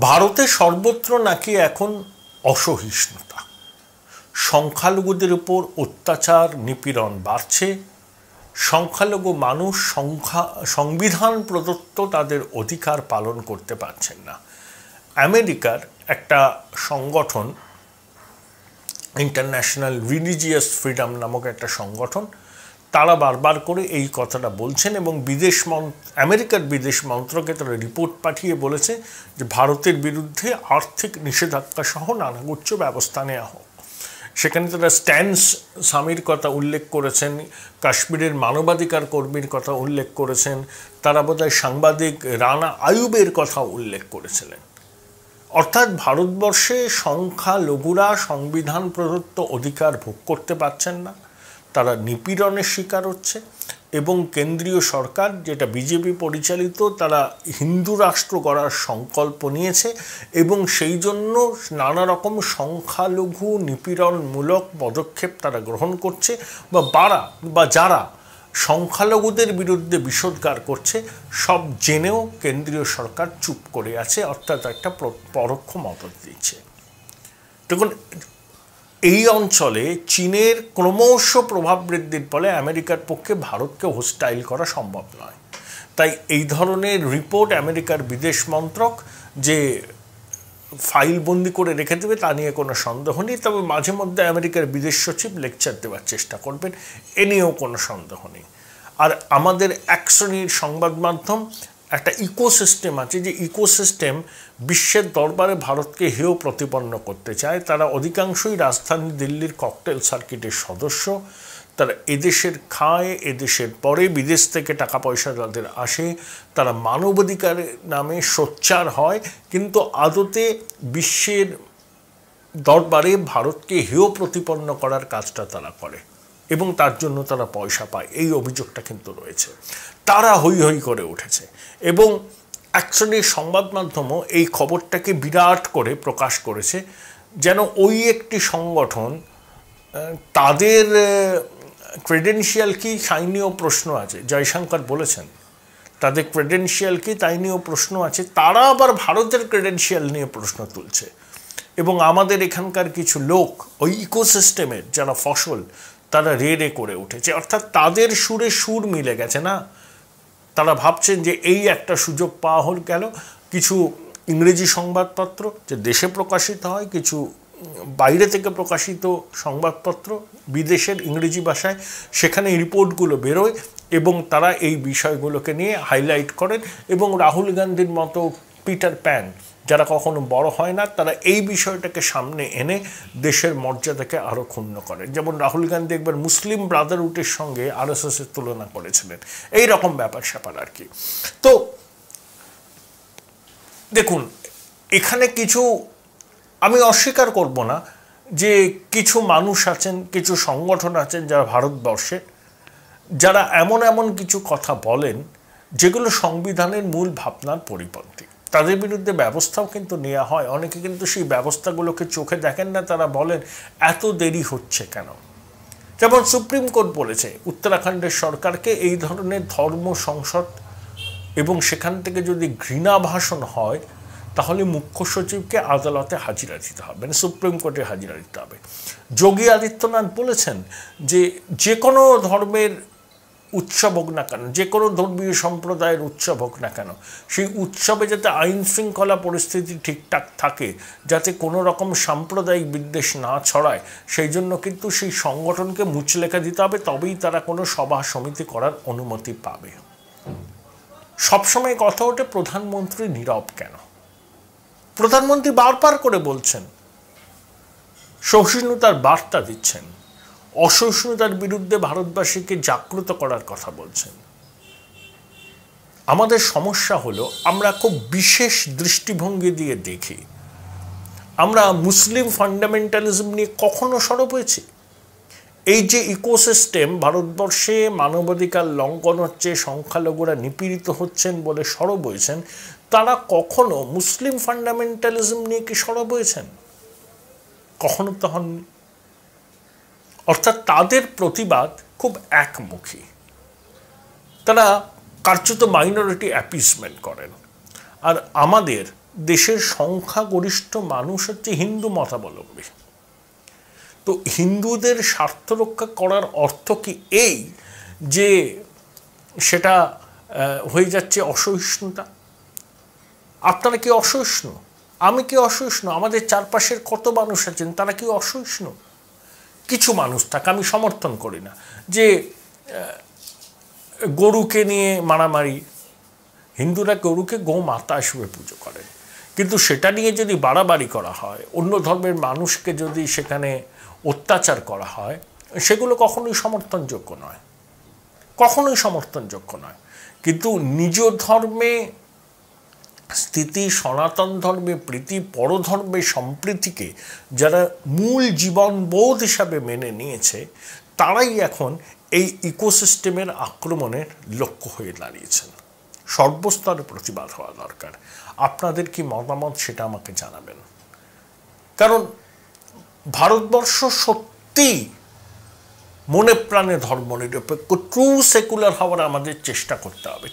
ভারতে সর্বত্র নাকি এখন অসহিষ্ণুতা, সংখ্যালঘুদের উপর অত্যাচার নিপীড়ন বাড়ছে, সংখ্যালঘু মানুষ সংবিধান প্রদত্ত তাদের অধিকার পালন করতে পারছেন না। আমেরিকার একটা সংগঠন, ইন্টারন্যাশনাল রিলিজিয়াস ফ্রিডম নামক একটা সংগঠন, তারা বারবার করে এই কথাটা বলছেন এবং আমেরিকার বিদেশ মন্ত্রকে তারা রিপোর্ট পাঠিয়ে বলেছে যে ভারতের বিরুদ্ধে আর্থিক নিষেধাজ্ঞা সহ নানাগুচ্ছ ব্যবস্থা নেওয়া হোক। সেখানে তারা স্ট্যান স্বামীর কথা উল্লেখ করেছেন, কাশ্মীরের মানবাধিকার কর্মীর কথা উল্লেখ করেছেন, তারা বোধহয় সাংবাদিক রানা আয়ুবের কথা উল্লেখ করেছিলেন। অর্থাৎ ভারতবর্ষে সংখ্যালঘুরা সংবিধান প্রদত্ত অধিকার ভোগ করতে পারছেন না, তারা নিপীড়নের শিকার হচ্ছে এবং কেন্দ্রীয় সরকার, যেটা বিজেপি পরিচালিত, তারা হিন্দু রাষ্ট্র গড়ার সংকল্প নিয়েছে এবং সেই জন্য নানা রকম সংখ্যালঘু নিপীড়নমূলক পদক্ষেপ তারা গ্রহণ করছে বা যারা সংখ্যালঘুদের বিরুদ্ধে বিষোদ্গার করছে সব জেনেও কেন্দ্রীয় সরকার চুপ করে আছে, অর্থাৎ একটা পরোক্ষ মদত দিচ্ছে। দেখুন, এই অঞ্চলে চীনের ক্রমশ প্রভাব বৃদ্ধির ফলে আমেরিকার পক্ষে ভারতকে হোস্টাইল করা সম্ভব নয়। তাই এই ধরনের রিপোর্ট আমেরিকার বিদেশ মন্ত্রক যে ফাইলবন্দি করে রেখে দেবে তা নিয়ে কোনো সন্দেহ নেই, তবে মাঝে মধ্যে আমেরিকার বিদেশ সচিব লেকচার দেওয়ার চেষ্টা করবেন, এ নিয়েও কোনো সন্দেহ নেই। আর আমাদের এক শ্রেণীর সংবাদ মাধ্যম একটা ইকোসিস্টেম আছে, যে ইকোসিস্টেম বিশ্বের দরবারে ভারতকে হেয় প্রতিপন্ন করতে চায়। তারা অধিকাংশই রাজধানী দিল্লির ককটেল সার্কিটের সদস্য, তারা এদেশের খায়, এদেশের পরে বিদেশ থেকে টাকা পয়সা তাদের আসে, তারা মানবাধিকারের নামে সোচ্চার হয়, কিন্তু আদতে বিশ্বের দরবারে ভারতকে হেয় প্রতিপন্ন করার কাজটা তারা করে এবং তার জন্য তারা পয়সা পায়, এই অভিযোগটা কিন্তু রয়েছে। তারা হৈ হৈ করে উঠেছে এবং অ্যাকচুয়ালি সংবাদ মাধ্যমও এই খবরটাকে বিরাট করে প্রকাশ করেছে, যেন ওই একটি সংগঠন, তাদের ক্রেডেনশিয়াল কি তাই নিয়েও প্রশ্ন আছে। জয়শঙ্কর বলেছেন তাদের ক্রেডেনশিয়াল কি তাই নিয়েও প্রশ্ন আছে, তারা আবার ভারতের ক্রেডেনশিয়াল নিয়ে প্রশ্ন তুলছে এবং আমাদের এখানকার কিছু লোক ওই ইকোসিস্টেমের যারা ফসল, তারা রে করে উঠেছে। অর্থাৎ তাদের সুরে সুর মিলে গেছে না, তারা ভাবছেন যে এই একটা সুযোগ পাওয়া গেল, কিছু ইংরেজি সংবাদপত্র যে দেশে প্রকাশিত হয়, কিছু বাইরে থেকে প্রকাশিত সংবাদপত্র বিদেশের ইংরেজি ভাষায়, সেখানে রিপোর্টগুলো বেরোয় এবং তারা এই বিষয়গুলোকে নিয়ে হাইলাইট করেন এবং রাহুল গান্ধীর মতো পিটার প্যান যারা কখনো বড় হয় না, তারা এই বিষয়টাকে সামনে এনে দেশের মর্যাদাকে আরও ক্ষুণ্ণ করেন। যেমন রাহুল গান্ধী একবার মুসলিম ব্রাদারহুডের সঙ্গে আরএসএসের তুলনা করেছিলেন, এই রকম ব্যাপার স্যাপার আর কি। তো দেখুন, এখানে কিছু আমি অস্বীকার করব না যে কিছু মানুষ আছেন, কিছু সংগঠন আছেন যারা ভারতবর্ষে, যারা এমন এমন কিছু কথা বলেন যেগুলো সংবিধানের মূল ভাবনার পরিপন্থী, তাদের বিরুদ্ধে ব্যবস্থাও কিন্তু নেওয়া হয়। অনেকে কিন্তু সেই ব্যবস্থাগুলোকে চোখে দেখেন না, তারা বলেন এত দেরি হচ্ছে কেন। যেমন সুপ্রিম কোর্ট বলেছে উত্তরাখণ্ডের সরকারকে এই ধরনের ধর্ম সংসদ এবং সেখান থেকে যদি ঘৃণা ভাষণ হয় তাহলে মুখ্য সচিবকে আদালতে হাজিরা দিতে হবে, মানে সুপ্রিম কোর্টে হাজিরা দিতে হবে। যোগী আদিত্যনাথ বলেছেন যে যে কোনো ধর্মের উৎসব হোক না কেন, যে কোনো ধর্মীয় সম্প্রদায়ের উৎসব হোক না কেন, সেই উৎসবে যাতে আইন শৃঙ্খলা পরিস্থিতি ঠিকঠাক থাকে, যাতে কোনো রকম সাম্প্রদায়িক বিদ্বেষ না ছড়ায়, সেই জন্য কিন্তু সেই সংগঠনকে মুচলেখা দিতে হবে, তবেই তারা কোনো সভা সমিতি করার অনুমতি পাবে। সবসময় কথা ওঠে প্রধানমন্ত্রী নীরব কেন। প্রধানমন্ত্রী বারবার করে বলছেন, সহিষ্ণুতার বার্তা দিচ্ছেন, অসহিষ্ণুতার বিরুদ্ধে ভারতবাসীকে জাগ্রত করার কথা বলছেন। আমাদের সমস্যা হলো আমরা খুব বিশেষ দৃষ্টিভঙ্গি দিয়ে দেখি। আমরা মুসলিম ফান্ডামেন্টালিজম নিয়ে কখনো সরব হয়েছি? এই যে ইকোসিস্টেম ভারতবর্ষে মানবাধিকার লঙ্ঘন হচ্ছে, সংখ্যালঘুরা নিপীড়িত হচ্ছেন বলে সরব হয়েছেন, তারা কখনো মুসলিম ফান্ডামেন্টালিজম নিয়ে কি সরব হয়েছেন? কখনো তো হননি। অর্থাৎ তাদের প্রতিবাদ খুব একমুখী, তারা কার্যত মাইনরিটি অ্যাপিসমেন্ট করেন। আর আমাদের দেশের সংখ্যাগরিষ্ঠ মানুষ হচ্ছে হিন্দু মতাবলম্বী। তো হিন্দুদের স্বার্থ রক্ষা করার অর্থ কি এই যে সেটা হয়ে যাচ্ছে অসহিষ্ণুতা? আপনারা কি অসহিষ্ণু? আমি কি অসহিষ্ণু? আমাদের চারপাশের কত মানুষ আছেন তারা কি অসহিষ্ণু? কিছু মানুষ থাকে, আমি সমর্থন করি না যে গরুকে নিয়ে মারামারি। হিন্দুরা গরুকে গোমাতা হিসেবে পুজো করেন, কিন্তু সেটা নিয়ে যদি বাড়াবাড়ি করা হয়, অন্য ধর্মের মানুষকে যদি সেখানে অত্যাচার করা হয়, সেগুলো কখনোই সমর্থনযোগ্য নয়, কখনোই সমর্থনযোগ্য নয়। কিন্তু নিজ ধর্মে স্থিতি, সনাতন ধর্মে প্রীতি, পরধর্মে সম্প্রীতিকে যারা মূল জীবনবোধ হিসাবে মেনে নিয়েছে, তারাই এখন এই ইকোসিস্টেমের আক্রমণের লক্ষ্য হয়ে দাঁড়িয়েছেন। সর্বস্তরে প্রতিবাদ হওয়া দরকার। আপনাদের কি মতামত সেটা আমাকে জানাবেন। কারণ ভারতবর্ষ সত্যি মনে প্রাণে ধর্মনিরপেক্ষ, ট্রু সেকুলার হওয়ার আমাদের চেষ্টা করতে হবে।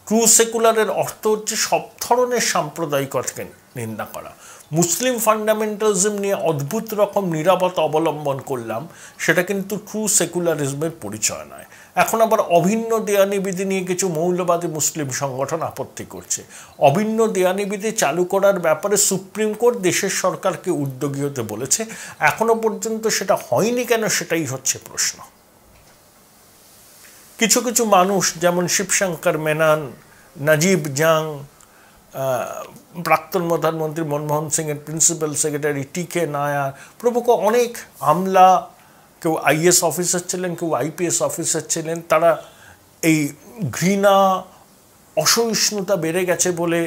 ট্রু সেকুলারের অর্থ হচ্ছে সব ধরনের সাম্প্রদায়িকতাকে নিন্দা করা। মুসলিম ফান্ডামেন্টালিজম নিয়ে অদ্ভুত রকম নীরবতা অবলম্বন করলাম, সেটা কিন্তু ট্রু সেকুলারিজমের পরিচয় নয়। এখন আবার অভিন্ন দেয়ানিবিধি নিয়ে কিছু মৌলবাদী মুসলিম সংগঠন আপত্তি করছে। অভিন্ন দেয়ানিবিধি চালু করার ব্যাপারে সুপ্রিম কোর্ট দেশের সরকারকে উদ্যোগী হতে বলেছে। এখনো পর্যন্ত সেটা হয়নি কেন, সেটাই হচ্ছে প্রশ্ন। কিছু কিছু মানুষ যেমন শিবশঙ্কর মেনন, নাজিব জাং, প্রাক্তন প্রধানমন্ত্রী মনমোহন সিংয়ের প্রিন্সিপাল সেক্রেটারি টি.কে. নায়ার প্রমুখ অনেক আমলা, কেউ আইএস অফিসার ছিলেন, কেউ আইপিএস অফিসার ছিলেন, তারা এই ঘৃণা, অসহিষ্ণুতা বেড়ে গেছে বলে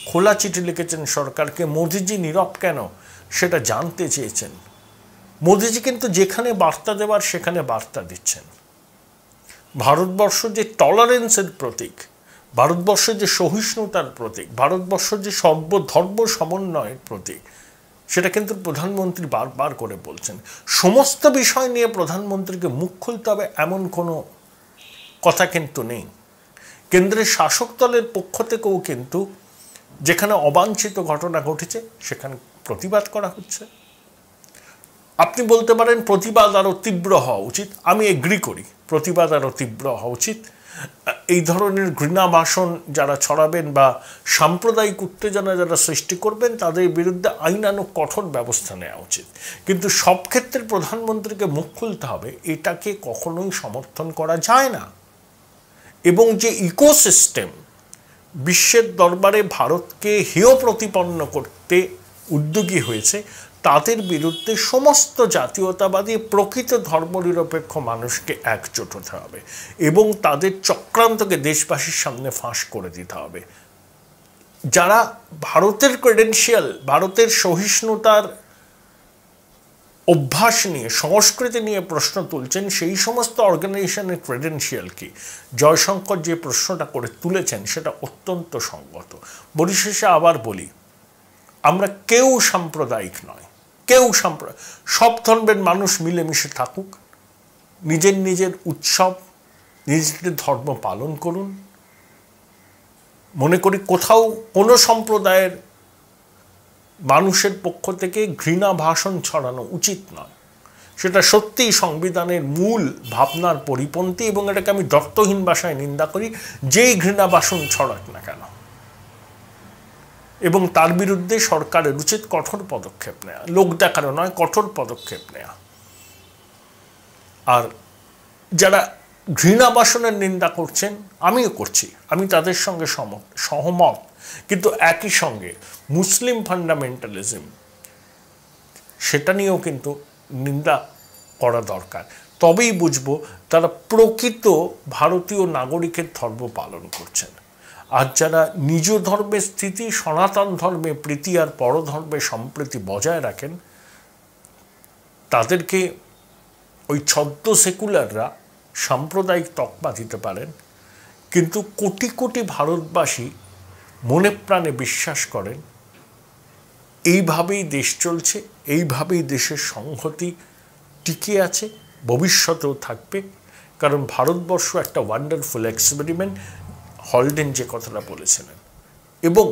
খোলা চিঠি লিখেছেন সরকারকে। মোদিজি নীরব কেন সেটা জানতে চেয়েছেন। মোদিজি কিন্তু যেখানে বার্তা দেওয়ার সেখানে বার্তা দিচ্ছেন। ভারতবর্ষ যে টলারেন্সের প্রতীক, ভারতবর্ষ যে সহিষ্ণুতার প্রতীক, ভারতবর্ষ যে সর্বধর্ম সমন্বয়ের প্রতীক, সেটা কিন্তু প্রধানমন্ত্রী বারবার করে বলছেন। সমস্ত বিষয় নিয়ে প্রধানমন্ত্রীকে মুখ খুলতে হবে এমন কোনো কথা কিন্তু নেই। কেন্দ্রের শাসক দলের পক্ষ থেকেও কিন্তু যেখানে অবাঞ্ছিত ঘটনা ঘটেছে সেখানে প্রতিবাদ করা হচ্ছে। আপনি বলতে পারেন প্রতিবাদ আরও তীব্র হওয়া উচিত, আমি এগ্রি করি, প্রতিবাদ আরও তীব্র হওয়া উচিত। এই ধরনের ঘৃণা ভাষণ যারা ছড়াবেন বা সাম্প্রদায়িক উত্তেজনা যারা সৃষ্টি করবেন, তাদের বিরুদ্ধে আইনানুগ কঠোর ব্যবস্থা নেওয়া উচিত। কিন্তু সব ক্ষেত্রে প্রধানমন্ত্রীকে মুখ খুলতে হবে, এটাকে কখনোই সমর্থন করা যায় না। এবং যে ইকোসিস্টেম বিশ্বের দরবারে ভারতকে হেয় প্রতিপন্ন করতে উদ্যোগী হয়েছে, তাদের বিরুদ্ধে সমস্ত জাতীয়তাবাদী প্রকৃত ধর্মনিরপেক্ষ মানুষকে একজোট হতে হবে এবং তাদের চক্রান্তকে দেশবাসীর সামনে ফাঁস করে দিতে হবে। যারা ভারতের ক্রেডেনশিয়াল, ভারতের সহিষ্ণুতার অভ্যাস নিয়ে, সংস্কৃতি নিয়ে প্রশ্ন তুলছেন, সেই সমস্ত অর্গানাইজেশনের ক্রেডেনশিয়াল কি? জয়শঙ্কর যে প্রশ্নটা করে তুলেছেন সেটা অত্যন্ত সঙ্গত। পরিশেষে আবার বলি, আমরা কেউ সাম্প্রদায়িক নয়, সব ধর্মের মানুষ মিলেমিশে থাকুক, নিজের নিজের উৎসব, নিজেদের ধর্ম পালন করুন। মনে করি কোথাও কোনো সম্প্রদায়ের মানুষের পক্ষ থেকে ঘৃণা ভাষণ ছড়ানো উচিত নয়। সেটা সত্যিই সংবিধানের মূল ভাবনার পরিপন্থী এবং এটাকে আমি দর্থহীন ভাষায় নিন্দা করি, যেই ঘৃণা ভাষণ ছড়াক না কেন। এবং তার বিরুদ্ধে সরকারের উচিত কঠোর পদক্ষেপ নেওয়া, লোক দেখানো নয়, কঠোর পদক্ষেপ নেওয়া। আর যারা ঘৃণা ভাষণের নিন্দা করছেন, আমিও করছি, আমি তাদের সঙ্গে সহমত, কিন্তু একই সঙ্গে মুসলিম ফান্ডামেন্টালিজম সেটা নিয়েও কিন্তু নিন্দা করা দরকার। তবেই বুঝবো তারা প্রকৃত ভারতীয় নাগরিকের ধর্ম পালন করছেন। আর যারা নিজ ধর্মের স্থিতি, সনাতন ধর্মে প্রীতি আর পরধর্মে সম্প্রীতি বজায় রাখেন, তাদেরকে ওই ছদ্ম সেকুলাররা সাম্প্রদায়িক তকমা দিতে পারেন, কিন্তু কোটি কোটি ভারতবাসী মনে প্রাণে বিশ্বাস করেন এইভাবেই দেশ চলছে, এইভাবেই দেশের সংহতি টিকে আছে, ভবিষ্যতেও থাকবে। কারণ ভারতবর্ষ একটা ওয়ান্ডারফুল এক্সপেরিমেন্ট, হলডেন যে কথাটা বলেছিলেন। এবং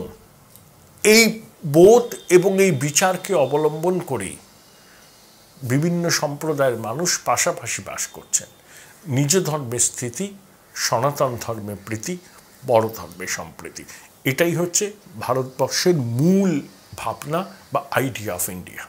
এই বোধ এবং এই বিচারকে অবলম্বন করেই বিভিন্ন সম্প্রদায়ের মানুষ পাশাপাশি বাস করছেন। নিজ ধর্মের স্থিতি, সনাতন ধর্মের প্রীতি, বড় ধর্মের সম্প্রীতি, এটাই হচ্ছে ভারতবর্ষের মূল ভাবনা বা আইডিয়া অফ ইন্ডিয়া।